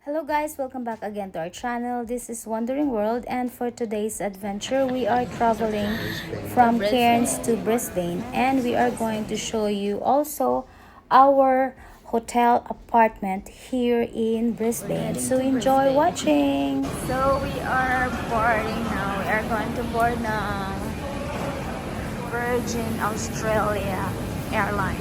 Hello guys, welcome back again to our channel. This is Wandering World, and for today's adventure we are traveling from Cairns to Brisbane, and we are going to show you also our hotel apartment here in Brisbane. So enjoy watching. So we are boarding now. We are going to board ng Virgin Australia Airlines.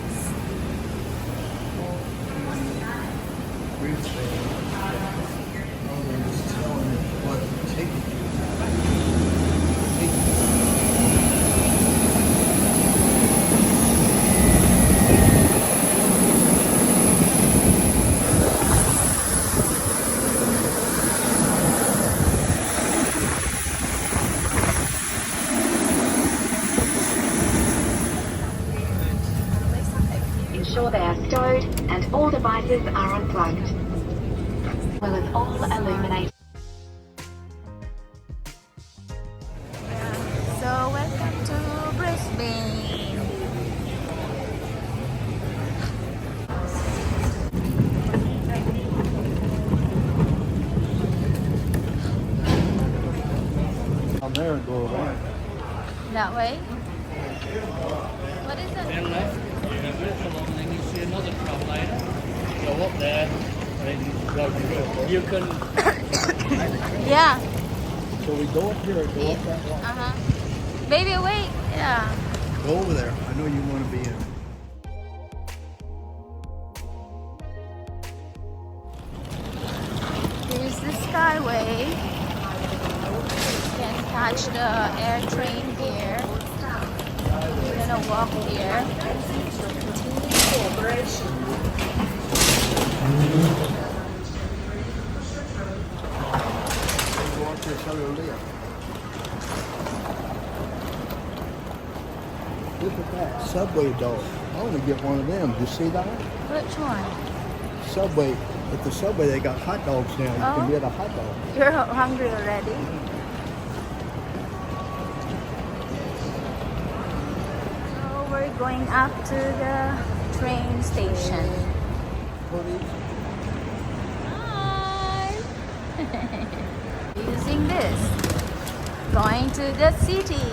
Ensure they are stowed and all devices are unplugged, as well as all illuminated. So welcome to Brisbane. Down there and go around. That way? What is Then it? left, you go along, and then you see another travel later. Go up there, and you can. Yeah. So we go up here and go up that wall. Uh-huh. Baby, wait. Yeah. Go over there. I know you want to be in. Here's the Skyway. You can catch the air train here. We're gonna walk here. Go up there, tell her to live. Look at that Subway dog. I want to get one of them. Do you see that? Which one? Subway. At the Subway, they got hot dogs now. You Oh. can get a hot dog. You're hungry already? So we're going up to the train station. Hi! Using this. Going to the city.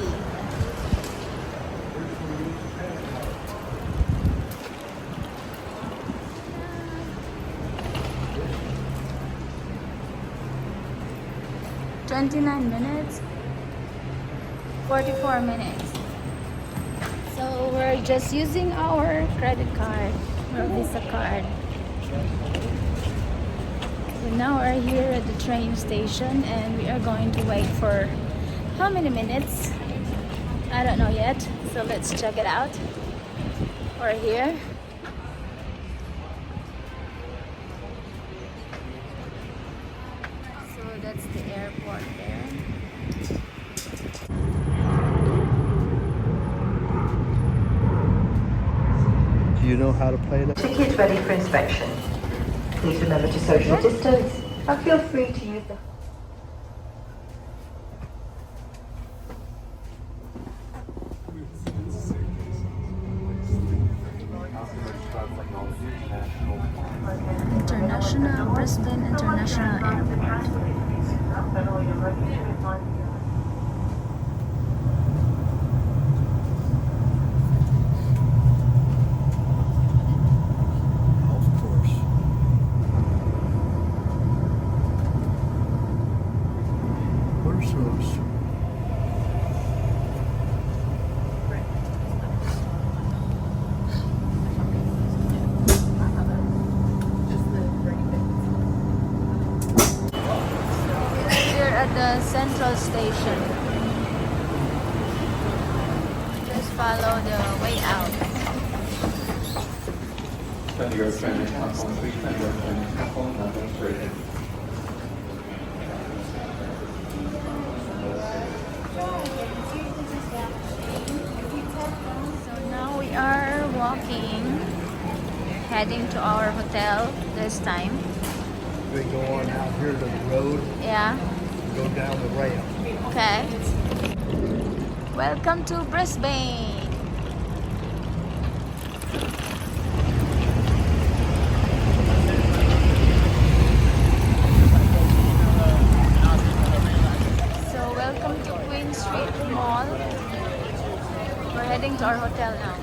$29, 44 minutes. So we're just using our credit card or Visa card. So now we're here at the train station, and we are going to wait for how many minutes? I don't know yet. So let's check it out. We're here. So that's the airport there. Do you know how to play that? Ticket ready for inspection. Please remember to social distance and feel free to use the Brisbane International Airport. Of course. Where's those? Here at the central station. Just follow the way out. Send your Spanish platform, please send your Spanish platform, nothing straight. So now we are walking, heading to our hotel this time. We go on out here to the road, Yeah. go down the rail. Okay. Welcome to Brisbane. to our hotel now.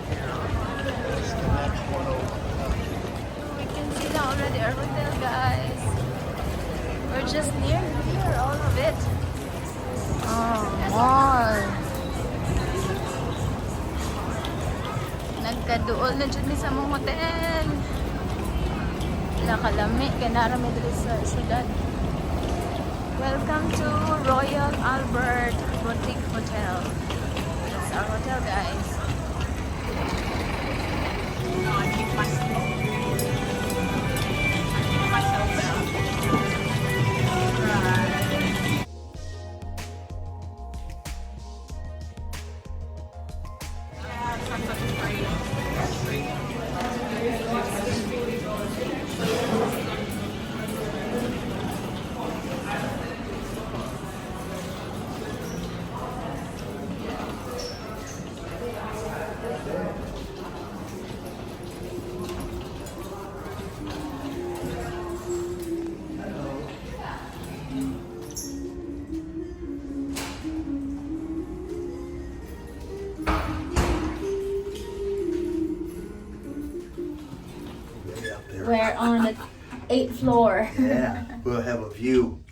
We can see now already our hotel, guys. We're just near here, all of it. Oh, mall. Nagkaduol na dyan sa mong hotel. Nakalami, kanarami dito sa syudad. Welcome to Royal Albert Boutique Hotel. That's our hotel, guys. We're on the 8th floor. Yeah, we'll have a view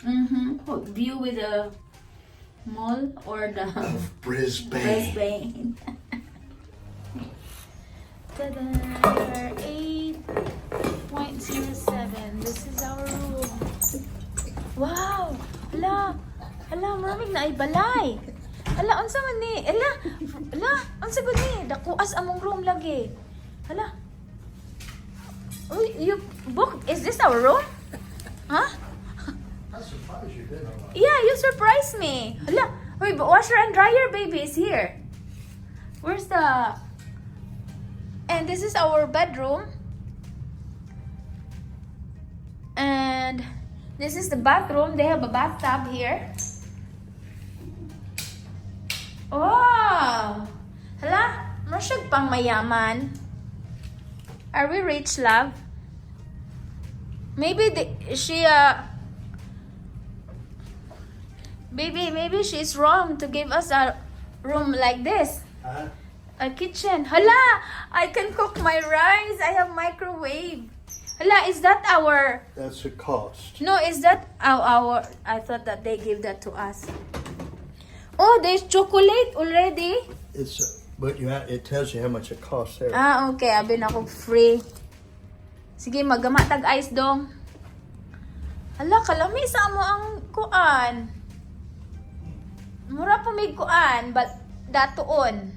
View with the mall or the of Brisbane. Brisbane. Ta-da! We're 8.07. This is our room. Wow! Hala! Hala, maraming na ay balay. Hala, unsa man ni? Hala, unsa gud ni? Dakuas among room lagi. Hala. Uy, you booked? Is this our room? Huh? I'm surprised you did all that. Yeah, you surprised me. Hala, wait, but washer and dryer baby is here. Where's the... And this is our bedroom. And this is the bathroom. They have a bathtub here. Wow! Hala, masyag pang mayaman. Are we rich, love? Maybe maybe she's wrong to give us a room like this. Huh? A kitchen. Hala! I can cook my rice. I have microwave. Hala, is that our... That's the cost. No, is that our... I thought that they gave that to us. Oh, there's chocolate already. But it tells you how much it costs there. Ah, okay. Abi na ako free. Sige, magama tag ice dong. Hala, kalami sa mo ang kuan. Mura pa may kuan, but datoon.